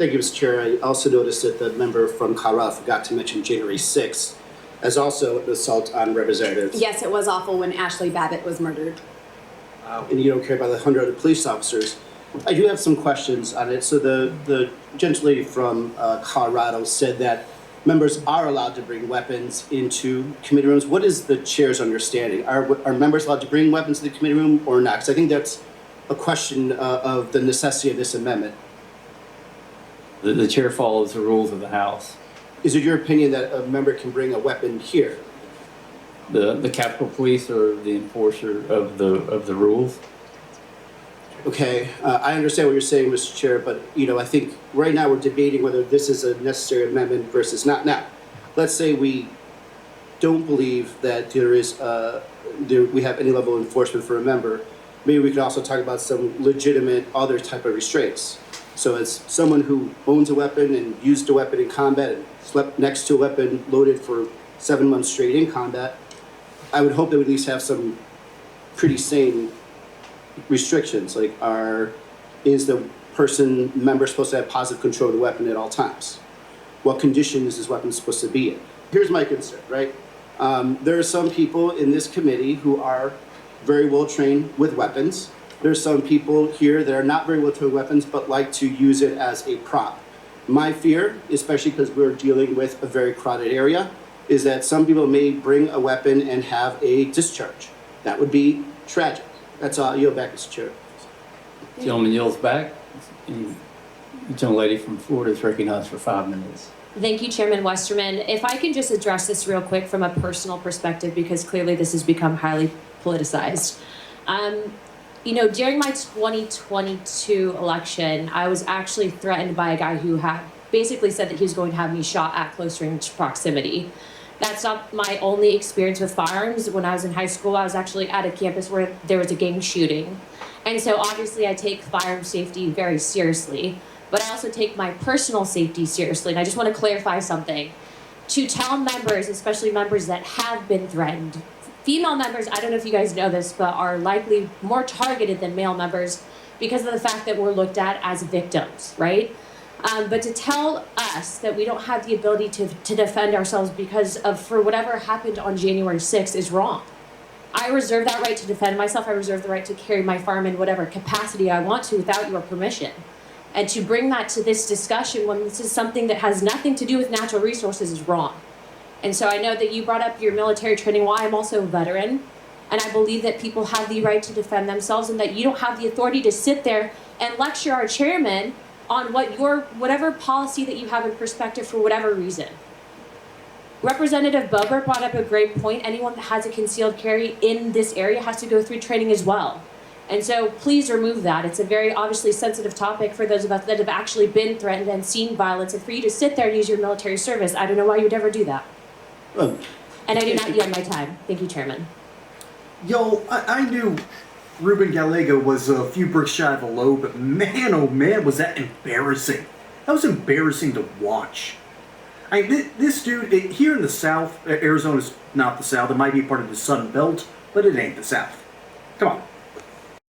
Thank you, Mr. Chair. I also noticed that the member from Colorado forgot to mention January 6th as also an assault on representatives. Yes, it was awful when Ashley Babbitt was murdered. And you don't care about the 100 other police officers. I do have some questions on it. So the gentlelady from Colorado said that members are allowed to bring weapons into committee rooms. What is the chair's understanding? Are members allowed to bring weapons to the committee room or not? Because I think that's a question of the necessity of this amendment. The chair follows the rules of the House. Is it your opinion that a member can bring a weapon here? The Capitol Police are the enforcer of the rules. Okay, I understand what you're saying, Mr. Chair, but I think right now we're debating whether this is a necessary amendment versus not. Now, let's say we don't believe that we have any level of enforcement for a member. Maybe we could also talk about some legitimate other type of restraints. So as someone who owns a weapon and used a weapon in combat and slept next to a weapon loaded for 7 months straight in combat, I would hope they would at least have some pretty sane restrictions. Like, is the member supposed to have positive control of the weapon at all times? What condition is this weapon supposed to be in? Here's my concern, right? There are some people in this committee who are very well trained with weapons. There's some people here that are not very well trained with weapons but like to use it as a prop. My fear, especially because we're dealing with a very crowded area, is that some people may bring a weapon and have a discharge. That would be tragic. That's all. Yield back, Mr. Chair. Gentleman yields back. And the gentlelady from Florida is recognized for 5 minutes. Thank you, Chairman Westerman. If I can just address this real quick from a personal perspective, because clearly this has become highly politicized. During my 2022 election, I was actually threatened by a guy who had basically said that he was going to have me shot at close range proximity. That's not my only experience with firearms. When I was in high school, I was actually at a campus where there was a gang shooting. And so obviously I take firearm safety very seriously, but I also take my personal safety seriously. And I just want to clarify something. To tell members, especially members that have been threatened, female members, I don't know if you guys know this, but are likely more targeted than male members because of the fact that we're looked at as victims, right? But to tell us that we don't have the ability to defend ourselves because of for whatever happened on January 6th is wrong. I reserve that right to defend myself. I reserve the right to carry my firearm in whatever capacity I want to without your permission. And to bring that to this discussion when this is something that has nothing to do with natural resources is wrong. And so I know that you brought up your military training. Well, I'm also a veteran, and I believe that people have the right to defend themselves and that you don't have the authority to sit there and lecture our chairman on whatever policy that you have in perspective for whatever reason. Representative Boebert brought up a great point. Anyone that has a concealed carry in this area has to go through training as well. And so please remove that. It's a very obviously sensitive topic for those of us that have actually been threatened and seen violence. And for you to sit there and use your military service, I don't know why you would ever do that. And I do not yield my time. Thank you, Chairman. I knew Ruben Gallego was a few bricks shy of a low, but man, oh man, was that embarrassing. That was embarrassing to watch. This dude, here in the South, Arizona's not the South, it might be part of the Sun Belt, but it ain't the South. Come on.